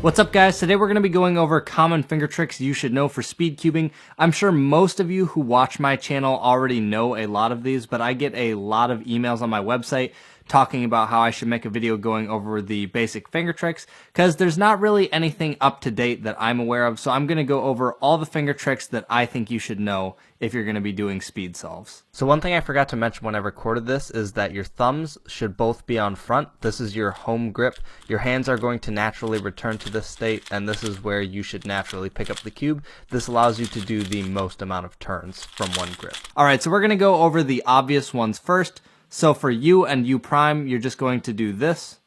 What's up guys, today we're going to be going over common finger tricks you should know for speed cubing. I'm sure most of you who watch my channel already know a lot of these, but I get a lot of emails on my website talking about how I should make a video going over the basic finger tricks, because there's not really anything up to date that I'm aware of, so I'm going to go over all the finger tricks that I think you should know if you're going to be doing speed solves. So one thing I forgot to mention when I recorded this is that your thumbs should both be on front. This is your home grip. Your hands are going to naturally return to this state, and this is where you should naturally pick up the cube. This allows you to do the most amount of turns from one grip. Alright, so we're going to go over the obvious ones first. So for U and U prime, you're just going to do this,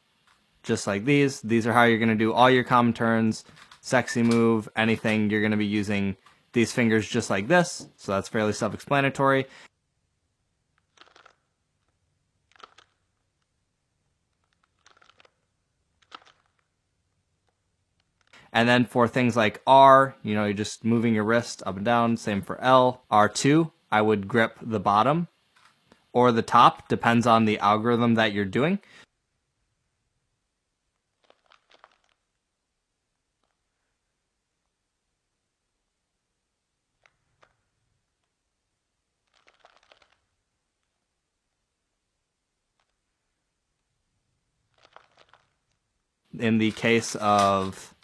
just like these. These are how you're going to do all your common turns, sexy move, anything. You're going to be using these fingers just like this, so that's fairly self-explanatory. And then for things like R, you're just moving your wrist up and down. Same for L. R2, I would grip the bottom or the top, depends on the algorithm that you're doing. In the case of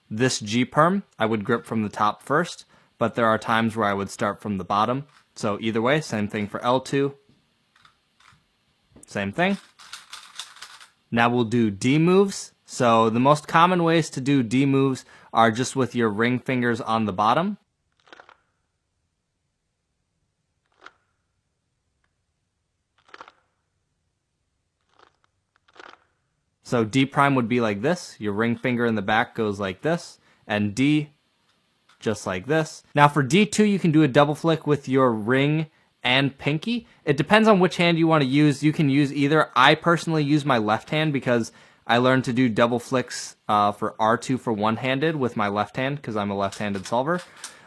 this G perm, I would grip from the top first, but there are times where I would start from the bottom. So either way, same thing for L2. Same thing. Now we'll do D moves. So the most common ways to do D moves are just with your ring fingers on the bottom. So D prime would be like this. Your ring finger in the back goes like this. And D, just like this. Now for D2, you can do a double flick with your ring and pinky. It depends on which hand you want to use. You can use either. I personally use my left hand because I learned to do double flicks for R2 for one-handed with my left hand because I'm a left-handed solver.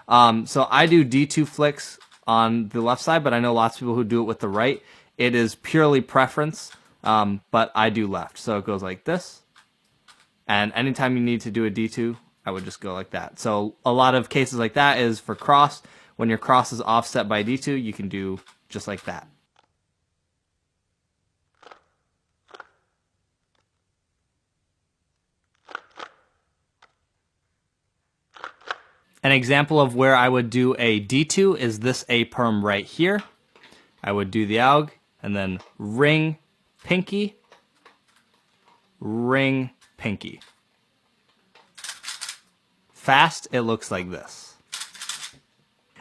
So I do D2 flicks on the left side, but I know lots of people who do it with the right. It is purely preference, but I do left. So it goes like this. And anytime you need to do a D2, I would just go like that. So a lot of cases like that is for cross. When your cross is offset by D2, you can do just like that. An example of where I would do a D2 is this A perm right here. I would do the AUG and then ring, pinky, ring, pinky. Fast, it looks like this.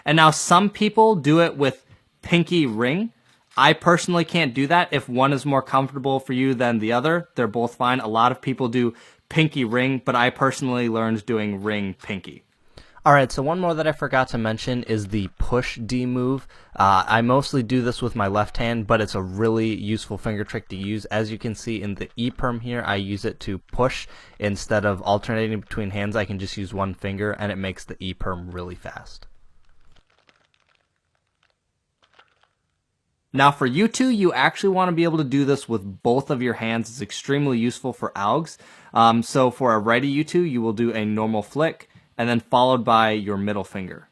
And now some people do it with pinky ring. I personally can't do that. If one is more comfortable for you than the other, they're both fine. A lot of people do pinky ring, but I personally learned doing ring pinky. Alright, so one more that I forgot to mention is the push D move. I mostly do this with my left hand, but it's a really useful finger trick to use. As you can see in the E perm here, I use it to push. Instead of alternating between hands, I can just use one finger, and it makes the E perm really fast. Now for U2, you actually want to be able to do this with both of your hands. It's extremely useful for AUGs. So for a righty U2, you will do a normal flick, and then followed by your middle finger.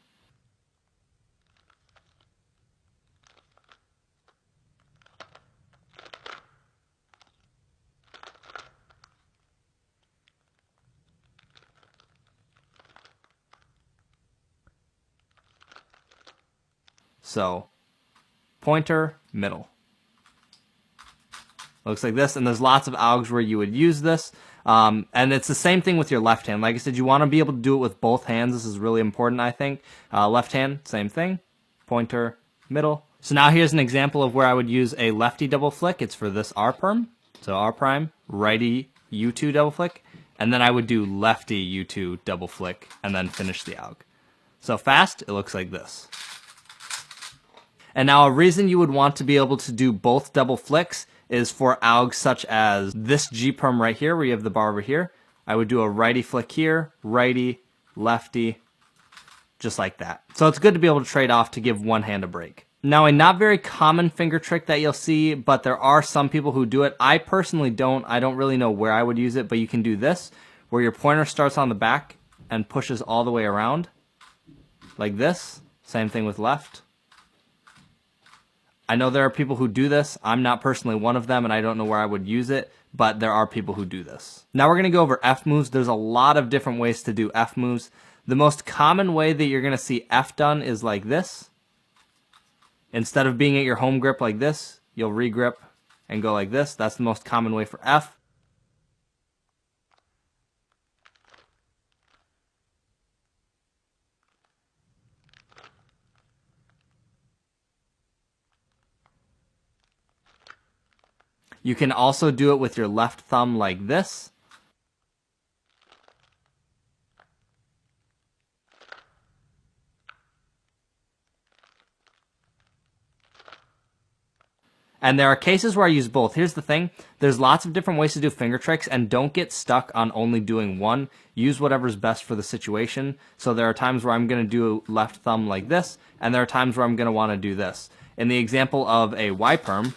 So pointer, middle. Looks like this, and there's lots of AUGs where you would use this. And it's the same thing with your left hand. Like I said, you want to be able to do it with both hands. This is really important, I think. Left hand, same thing. Pointer, middle. So now here's an example of where I would use a lefty double flick. It's for this R perm. So R prime, righty U2 double flick. And then I would do lefty U2 double flick and then finish the AUG. So fast, it looks like this. And now a reason you would want to be able to do both double flicks is for AUGs such as this G perm right here, where you have the bar over here. I would do a righty flick here, righty, lefty, just like that. So it's good to be able to trade off to give one hand a break. Now, a not very common finger trick that you'll see, but there are some people who do it. I personally don't. I don't really know where I would use it, but you can do this, where your pointer starts on the back and pushes all the way around, like this. Same thing with left. I know there are people who do this. I'm not personally one of them, and I don't know where I would use it, but there are people who do this. Now we're going to go over F moves. There's a lot of different ways to do F moves. The most common way that you're going to see F done is like this. Instead of being at your home grip like this, you'll regrip and go like this. That's the most common way for F. You can also do it with your left thumb like this. And there are cases where I use both. Here's the thing. There's lots of different ways to do finger tricks, and don't get stuck on only doing one. Use whatever's best for the situation. So there are times where I'm going to do left thumb like this, and there are times where I'm going to want to do this. In the example of a Y-perm,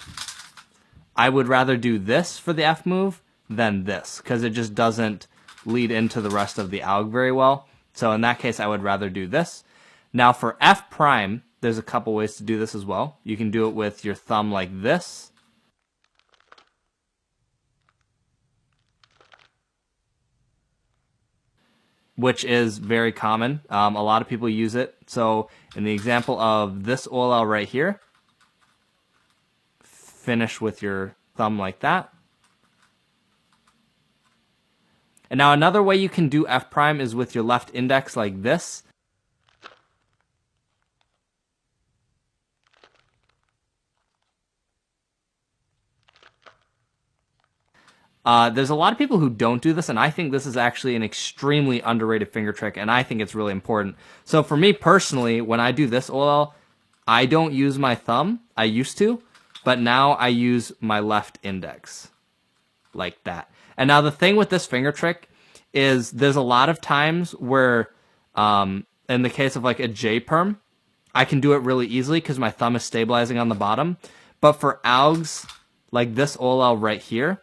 I would rather do this for the F move than this, because it just doesn't lead into the rest of the AUG very well. So in that case, I would rather do this. Now for F prime, there's a couple ways to do this as well. You can do it with your thumb like this. Which is very common. A lot of people use it. So in the example of this OLL right here, finish with your thumb like that. And now another way you can do F prime is with your left index like this. There's a lot of people who don't do this, and I think this is actually an extremely underrated finger trick, and I think it's really important. So for me personally, when I do this OLL, I don't use my thumb. I used to, but now I use my left index like that. And now the thing with this finger trick is there's a lot of times where, in the case of like a J-perm, I can do it really easily because my thumb is stabilizing on the bottom. But for AUGs, like this OLL right here,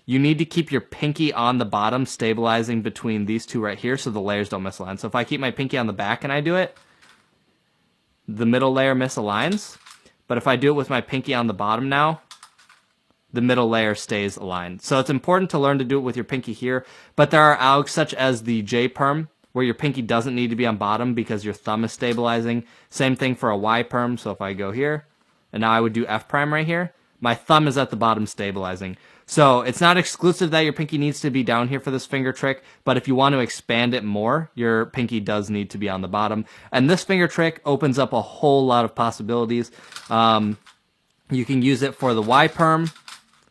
you need to keep your pinky on the bottom, stabilizing between these two right here so the layers don't misalign. So if I keep my pinky on the back and I do it, the middle layer misaligns. But if I do it with my pinky on the bottom now, the middle layer stays aligned. So it's important to learn to do it with your pinky here. But there are AUGs such as the J-perm, where your pinky doesn't need to be on bottom because your thumb is stabilizing. Same thing for a Y-perm. So if I go here, and now I would do F prime right here, my thumb is at the bottom stabilizing. So it's not exclusive that your pinky needs to be down here for this finger trick, but if you want to expand it more, your pinky does need to be on the bottom. And this finger trick opens up a whole lot of possibilities. You can use it for the Y-perm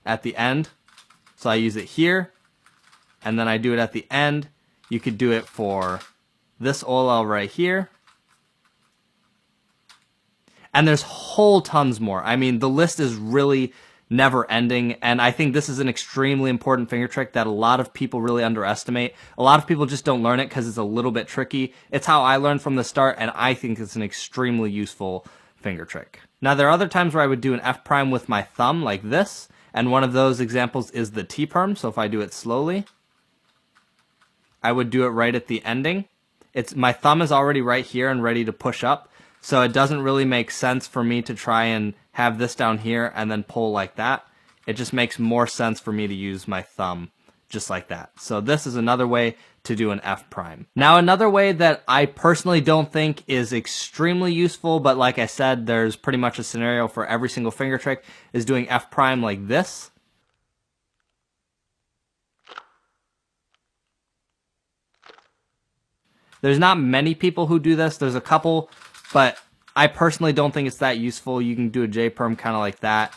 at the end. So I use it here, and then I do it at the end. You could do it for this OLL right here. And there's whole tons more. I mean, the list is really never ending, and I think this is an extremely important finger trick that a lot of people really underestimate. A lot of people just don't learn it because it's a little bit tricky. It's how I learned from the start, and I think it's an extremely useful finger trick. Now there are other times where I would do an F prime with my thumb like this, and one of those examples is the T-perm. So if I do it slowly, I would do it right at the ending. My thumb is already right here and ready to push up, so it doesn't really make sense for me to try and have this down here and then pull like that. It just makes more sense for me to use my thumb just like that. So this is another way to do an F prime. Now another way that I personally don't think is extremely useful, but like I said, there's pretty much a scenario for every single finger trick, is doing F prime like this. There's not many people who do this. There's a couple, but I personally don't think it's that useful. You can do a J-perm kind of like that.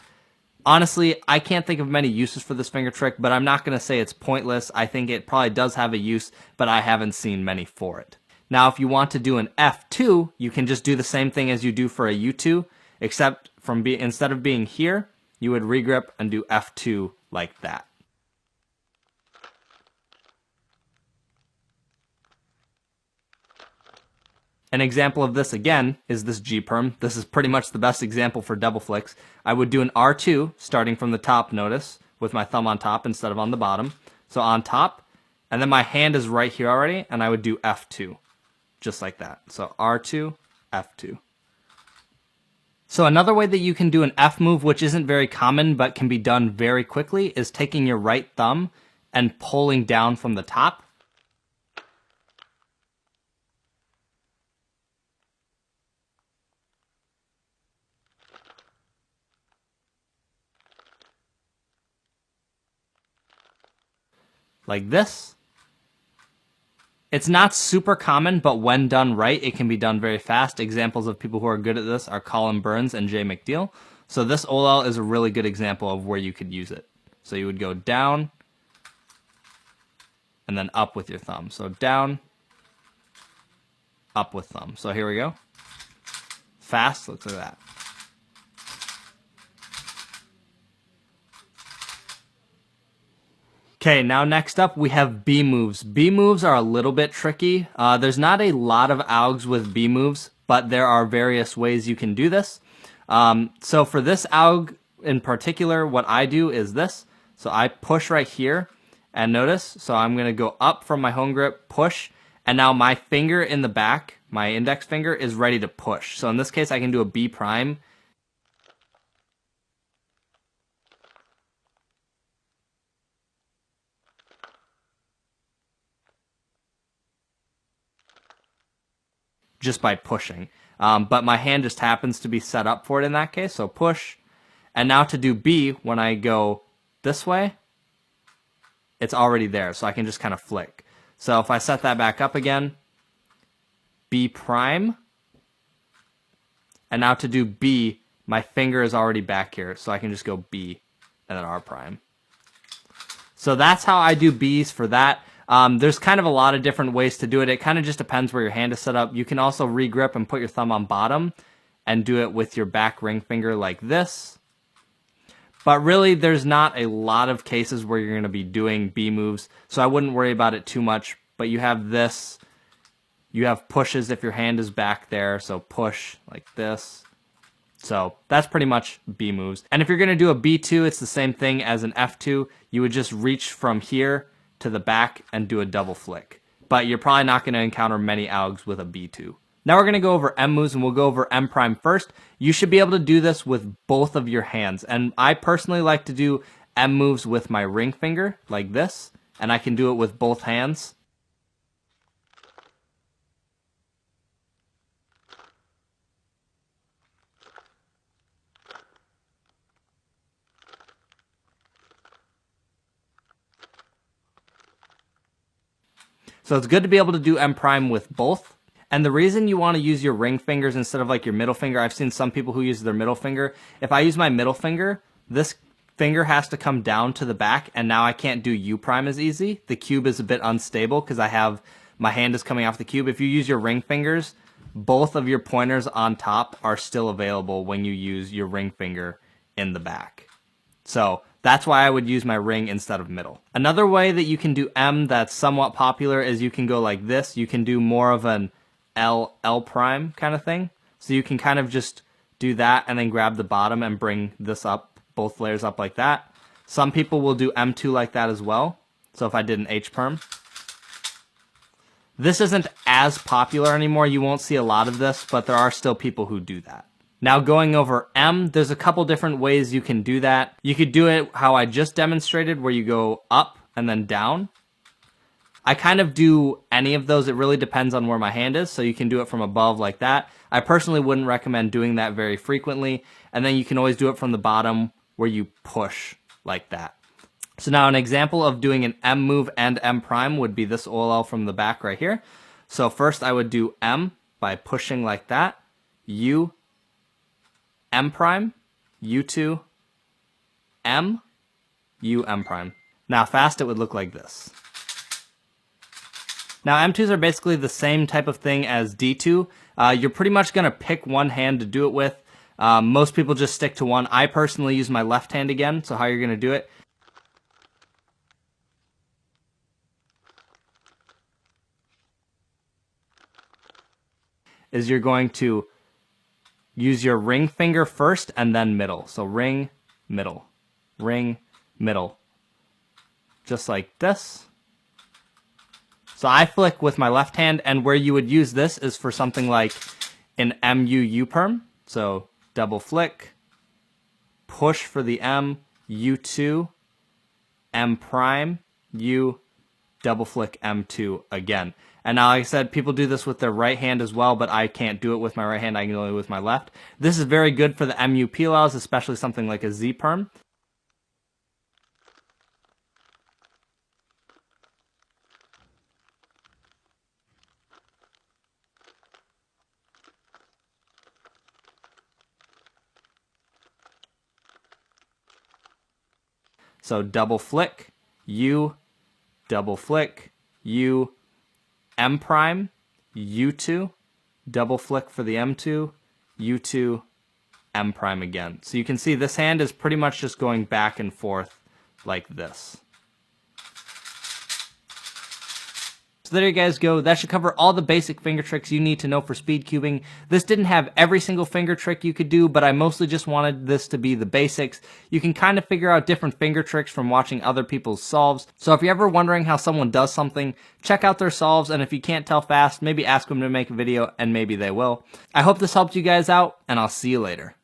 Honestly, I can't think of many uses for this finger trick, but I'm not going to say it's pointless. I think it probably does have a use, but I haven't seen many for it. Now, if you want to do an F2, you can just do the same thing as you do for a U2, except instead of being here, you would regrip and do F2 like that. An example of this, again, is this G-perm. This is pretty much the best example for double flicks. I would do an R2, starting from the top, notice, with my thumb on top instead of on the bottom. So on top, And then my hand is right here already, and I would do F2, just like that. So R2, F2. So another way that you can do an F move, which isn't very common but can be done very quickly, is taking your right thumb and pulling down from the top. Like this. It's not super common, but when done right, it can be done very fast. Examples of people who are good at this are Colin Burns and Jay McDeal. So this OLL is a really good example of where you could use it. So you would go down and then up with your thumb. So down, up with thumb. So here we go. Fast, looks like that. Okay, now next up we have B moves. B moves are a little bit tricky. There's not a lot of AUGs with B moves, but there are various ways you can do this. So for this AUG in particular, what I do is this. So I push right here, and notice, so I'm gonna go up from my home grip, push, and now my finger in the back, my index finger, is ready to push. So in this case, I can do a B prime, just by pushing. But my hand just happens to be set up for it in that case, so push. And now to do B, when I go this way, it's already there, so I can just kind of flick. So if I set that back up again, B prime, and now to do B, my finger is already back here, so I can just go B and then R prime. So that's how I do Bs for that. There's kind of a lot of different ways to do it. It kind of just depends where your hand is set up. You can also re-grip and put your thumb on bottom and do it with your back ring finger like this. But really, there's not a lot of cases where you're going to be doing B moves, so I wouldn't worry about it too much. But you have this. You have pushes if your hand is back there, so push like this. So that's pretty much B moves. And if you're going to do a B2, it's the same thing as an F2. You would just reach from here to the back and do a double flick. But you're probably not going to encounter many AUGs with a B2. Now we're going to go over M moves, and we'll go over M prime first. You should be able to do this with both of your hands. And I personally like to do M moves with my ring finger, like this. And I can do it with both hands. So it's good to be able to do M prime with both. And the reason you want to use your ring fingers instead of like your middle finger, I've seen some people who use their middle finger. If I use my middle finger, this finger has to come down to the back, and now I can't do U prime as easy. The cube is a bit unstable because my hand is coming off the cube. If you use your ring fingers, both of your pointers on top are still available when you use your ring finger in the back. So that's why I would use my ring instead of middle. Another way that you can do M that's somewhat popular is you can go like this. You can do more of an L prime kind of thing. So you can kind of just do that and then grab the bottom and bring this up, both layers up like that. Some people will do M2 like that as well. So if I did an H perm. This isn't as popular anymore. You won't see a lot of this, but there are still people who do that. Now going over M, there's a couple different ways you can do that. You could do it how I just demonstrated, where you go up and then down. I kind of do any of those. It really depends on where my hand is, so you can do it from above like that. I personally wouldn't recommend doing that very frequently. And then you can always do it from the bottom where you push like that. So now an example of doing an M move and M prime would be this OLL from the back right here. So first I would do M by pushing like that, U, M prime, U2, M, U, M prime. Now fast it would look like this. Now M2s are basically the same type of thing as D2. You're pretty much going to pick one hand to do it with. Most people just stick to one. I personally use my left hand again, so how you're going to do it. Is you're going to use your ring finger first and then middle. So ring, middle, ring, middle. Just like this. So I flick with my left hand, and where you would use this is for something like an MU U-perm. So double flick, push for the M, U2, M prime, U, double flick M2 again. And now, like I said, people do this with their right hand as well, but I can't do it with my right hand. I can only do it with my left. This is very good for the MU peel-outs, especially something like a Z-perm. So double flick, U, double flick, U, M prime, U2, double flick for the M2, U2, M prime again. So you can see this hand is pretty much just going back and forth like this. So there you guys go. That should cover all the basic finger tricks you need to know for speed cubing. This didn't have every single finger trick you could do, but I mostly just wanted this to be the basics. You can kind of figure out different finger tricks from watching other people's solves. So if you're ever wondering how someone does something, check out their solves, and if you can't tell fast, maybe ask them to make a video, and maybe they will. I hope this helped you guys out, and I'll see you later.